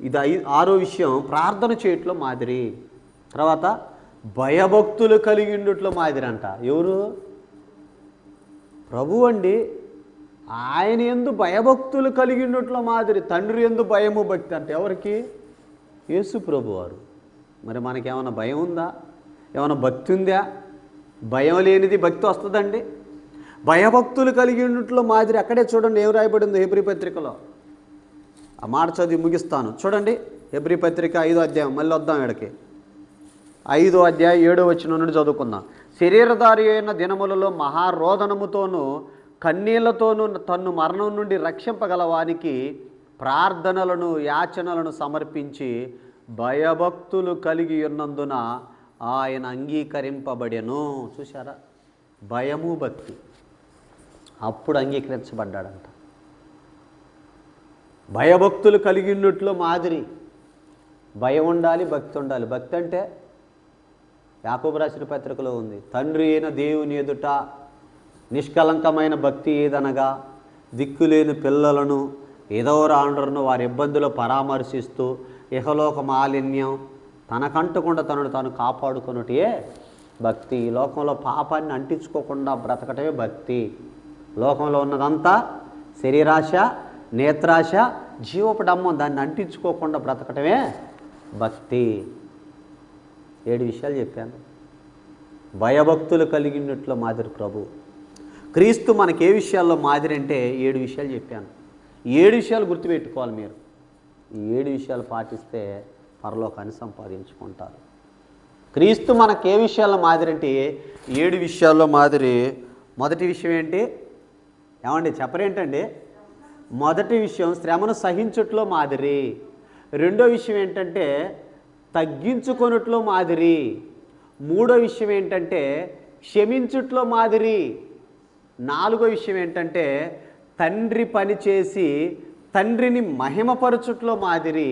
ఇది 6వ విషయం, ప్రార్థన చేయట్లో మాదిరి. తర్వాత భయభక్తులు కలిగి ఉండుట్లో మాదిరి అంట. ఎవరు? ప్రభు అండి. ఆయన యందు భయభక్తులు కలిగి ఉండుట్లో మాదిరి. తండ్రి యందు భయము భక్తి అంటే ఎవరికి? యేసు ప్రభు వారు. మరి మనకేమైనా భయం ఉందా? ఏమైనా భక్తి ఉందా? భయం లేనిది భక్తి వస్తుందండి. భయభక్తులు కలిగి ఉన్నట్లు మాదిరి. అక్కడే చూడండి ఏం రాయబడిందో హెబ్రీ పత్రికలో. ఆ మాట చదివి ముగిస్తాను. చూడండి హెబ్రీ పత్రిక 5వ అధ్యాయం. మళ్ళీ వద్దాం ఇక్కడికి. 5వ అధ్యాయం 7వ వచనం నుండి చదువుకుందాం. శరీరధారి అయిన దినములలో మహారోదనముతోనూ కన్నీళ్లతోనూ తన్ను మరణం నుండి రక్షింపగల వానికి ప్రార్థనలను యాచనలను సమర్పించి భయభక్తులు కలిగి ఉన్నందున ఆయన అంగీకరింపబడెను. చూశారా? భయము భక్తి అప్పుడు అంగీకరించబడ్డాడంట. భయభక్తులు కలిగి ఉన్నట్లు మాదిరి. భయం ఉండాలి, భక్తి ఉండాలి. భక్తి అంటే యాకోబు రాసిన పత్రికలో ఉంది. తండ్రి అయిన దేవుని ఎదుట నిష్కలంకమైన భక్తి ఏదనగా దిక్కులేని పిల్లలను ఎదవరాండ్రను వారి ఇబ్బందులు పరామర్శిస్తూ ఇహలోక మాలిన్యం తనకంటకుండా తనను తాను కాపాడుకున్నటే భక్తి. ఈ లోకంలో పాపాన్ని అంటించుకోకుండా బ్రతకటమే భక్తి. లోకంలో ఉన్నదంతా శరీరాశ, నేత్రాశ, జీవపు డమ్మం, దాన్ని అంటించుకోకుండా బ్రతకటమే భక్తి. 7 విషయాలు చెప్పాను. భయభక్తులు కలిగినట్లు మాదిరి ప్రభు. క్రీస్తు మనకి ఏ విషయాల్లో మాదిరి అంటే 7 విషయాలు చెప్పాను. 7 విషయాలు గుర్తుపెట్టుకోవాలి మీరు. ఈ 7 విషయాలు పాటిస్తే పరలోకాన్ని సంపాదించుకుంటారు. క్రీస్తు మనకు ఏ విషయాల్లో మాదిరి అంటే 7 విషయాల్లో మాదిరి. మొదటి విషయం ఏంటి? ఏమండి చెప్పరేంటండి? మొదటి విషయం శ్రమను సహించుట్లో మాదిరి. రెండో విషయం ఏంటంటే తగ్గించుకొనుట్లో మాదిరి. మూడో విషయం ఏంటంటే క్షమించుట్లో మాదిరి. నాలుగో విషయం ఏంటంటే తండ్రి పని చేసి తండ్రిని మహిమపరచుట్లో మాదిరి.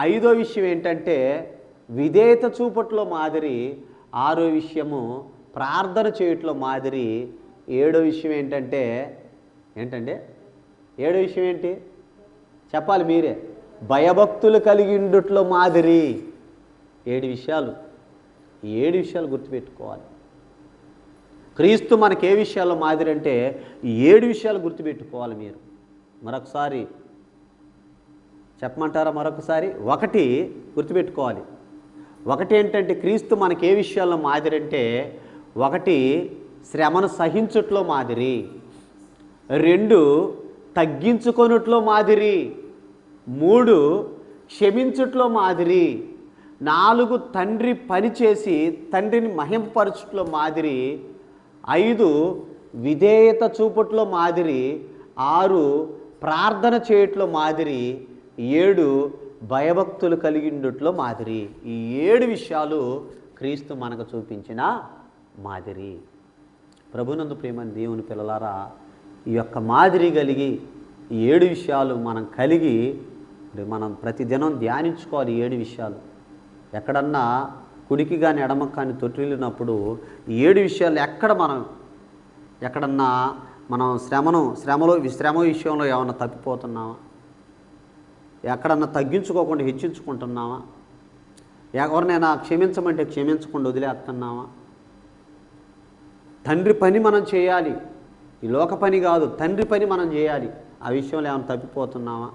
ఐదో విషయం ఏంటంటే విధేయత చూపట్లో మాదిరి. ఆరో విషయము ప్రార్థన చేయట్లో మాదిరి. ఏడో విషయం ఏంటంటే ఏడో విషయం ఏంటి చెప్పాలి మీరే. భయభక్తులు కలిగి ఉండుట్లో మాదిరి. 7 విషయాలు. ఈ 7 విషయాలు గుర్తుపెట్టుకోవాలి. క్రీస్తు మనకి ఏ విషయాల్లో మాదిరి అంటే ఈ 7 విషయాలు గుర్తుపెట్టుకోవాలి మీరు. మరొకసారి చెప్పమంటారా? మరొకసారి. ఒకటి గుర్తుపెట్టుకోవాలి. ఒకటి ఏంటంటే క్రీస్తు మనకి ఏ విషయాల్లో మాదిరి అంటే 1 శ్రమను సహించుట్లో మాదిరి. 2 తగ్గించుకొనుట్లో మాదిరి. 3 క్షమించుట్లో మాదిరి. 4 తండ్రి పనిచేసి తండ్రిని మహింపరచుట్లో మాదిరి. 5 విధేయత చూపుట్లో మాదిరి. 6 ప్రార్థన చేయట్లో మాదిరి. 7 భయభక్తులు కలిగిండుట్లో మాదిరి. ఈ 7 విషయాలు క్రీస్తు మనకు చూపించిన మాదిరి. ప్రభునందు ప్రియమైన దేవుని పిల్లలారా, ఈ యొక్క మాదిరి కలిగి ఈ 7 విషయాలు మనం కలిగి మనం ప్రతిదినం ధ్యానించుకోవాలి. 7 విషయాలు. ఎక్కడన్నా కుడికి కానీ ఎడమకు కానీ తొట్టిల్లినప్పుడు ఈ 7 విషయాలు ఎక్కడన్నా మనం శ్రమ విషయంలో ఏమన్నా తప్పిపోతున్నామా? ఎక్కడన్నా తగ్గించుకోకుండా హెచ్చించుకుంటున్నామా? ఎవరినైనా క్షమించమంటే క్షమించకుండా వదిలేస్తున్నామా? తండ్రి పని మనం చేయాలి. ఈ లోక పని కాదు, తండ్రి పని మనం చేయాలి. ఆ విషయంలో ఏమైనా తప్పిపోతున్నామా?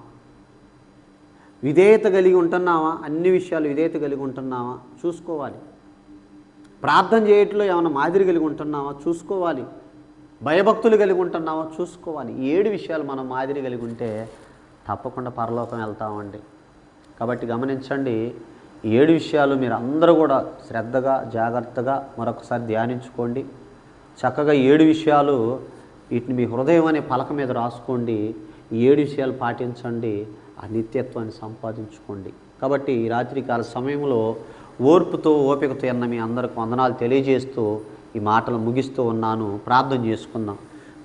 విధేయత కలిగి ఉంటున్నావా? అన్ని విషయాలు విధేయత కలిగి ఉంటున్నావా? చూసుకోవాలి. ప్రార్థన చేయట్లో ఏమైనా మాదిరి కలిగి ఉంటున్నావా? చూసుకోవాలి. భయభక్తులు కలిగి ఉంటున్నావా? చూసుకోవాలి. ఈ 7 విషయాలు మనం మాదిరి కలిగి ఉంటే తప్పకుండా పరలోకం వెళ్తామండి. కాబట్టి గమనించండి, ఈ 7 విషయాలు మీరు అందరూ కూడా శ్రద్ధగా జాగ్రత్తగా మరొకసారి ధ్యానించుకోండి. చక్కగా 7 విషయాలు వీటిని మీ హృదయం అనే పలక మీద రాసుకోండి. ఈ 7 విషయాలు పాటించండి, ఆ నిత్యత్వాన్ని సంపాదించుకోండి. కాబట్టి ఈ రాత్రికాల సమయంలో ఓర్పుతో ఓపికతో అన్న మీ అందరికి వందనాలు తెలియజేస్తూ ఈ మాటలు ముగిస్తూ ఉన్నాను. ప్రార్థన చేసుకుందాం.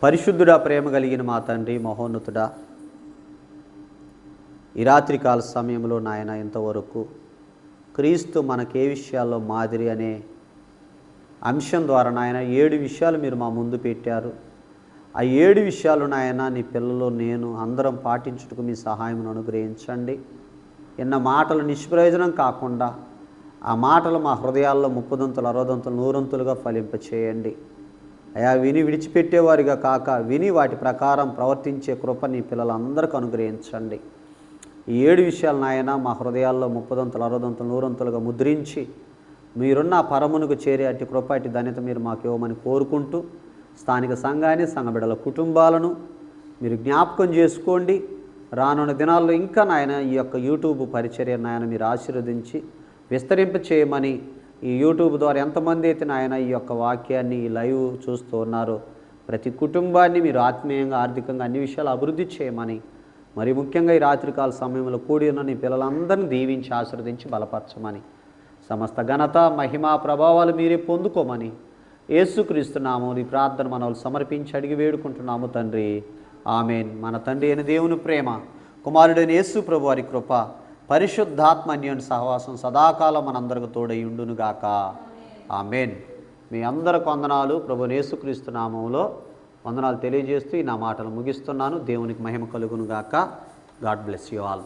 పరిశుద్ధుడా, ప్రేమ కలిగిన మా తండ్రి, మహోన్నతుడా, ఈ రాత్రికాల సమయంలో నాయన ఇంతవరకు క్రీస్తు మనకే విషయాల్లో మాదిరి అనే అంశం ద్వారా నాయన 7 విషయాలు మీరు మా ముందు పెట్టారు. ఆ 7 విషయాలు నాయన నీ పిల్లలు నేను అందరం పాటించుటకు మీ సహాయం అనుగ్రహించండి. ఎన్న మాటలు నిష్ప్రయోజనం కాకుండా ఆ మాటలు మా హృదయాల్లో 30 60 100 ఫలింపచేయండి. అయా విని విడిచిపెట్టేవారిగా కాక విని వాటి ప్రకారం ప్రవర్తించే కృప నీ పిల్లలందరికీ అనుగ్రహించండి. ఈ 7 విషయాలు నాయన మా హృదయాల్లో 30 60 100 ముద్రించి మీరున్న పరమునకు చేరే అట్టి కృప అట్టి ధన్యత మీరు మాకు ఇవ్వమని కోరుకుంటూ స్థానిక సంఘాన్ని సంఘబిడ్డల కుటుంబాలను మీరు జ్ఞాపకం చేసుకోండి. రానున్న దినాల్లో ఇంకా నాయన ఈ యొక్క యూట్యూబ్ పరిచర్య నాయన మీరు ఆశీర్వదించి విస్తరింప చేయమని, ఈ యూట్యూబ్ ద్వారా ఎంతమంది అయితే నాయన ఈ యొక్క వాక్యాన్ని ఈ లైవ్ చూస్తూ ఉన్నారో ప్రతి కుటుంబాన్ని మీరు ఆత్మీయంగా ఆర్థికంగా అన్ని విషయాలు అభివృద్ధి చేయమని, మరి ముఖ్యంగా ఈ రాత్రికాల సమయంలో కూడి ఉన్న నీ పిల్లలందరినీ దీవించి ఆశీర్వదించి బలపరచమని, సమస్త ఘనత మహిమా ప్రభావాలు మీరే పొందుకోమని యేసుక్రీస్తు నామమున ఈ ప్రార్థన మనవులు సమర్పించి అడిగి వేడుకుంటున్నాము తండ్రి. ఆమెన్. మన తండ్రి అయిన దేవుని ప్రేమ, కుమారుడైన యేసు ప్రభు వారి కృప, పరిశుద్ధాత్మ అన్యోన్య సహవాసం సదాకాలం మనందరికి తోడై ఉండునుగాక. ఆమెన్. మీ అందరికి వందనాలు. ప్రభువైన యేసుక్రీస్తు నామములో వందనాలు తెలియజేస్తూ ఈ నా మాటలు ముగిస్తున్నాను. దేవునికి మహిమ కలుగునుగాక. God bless you all.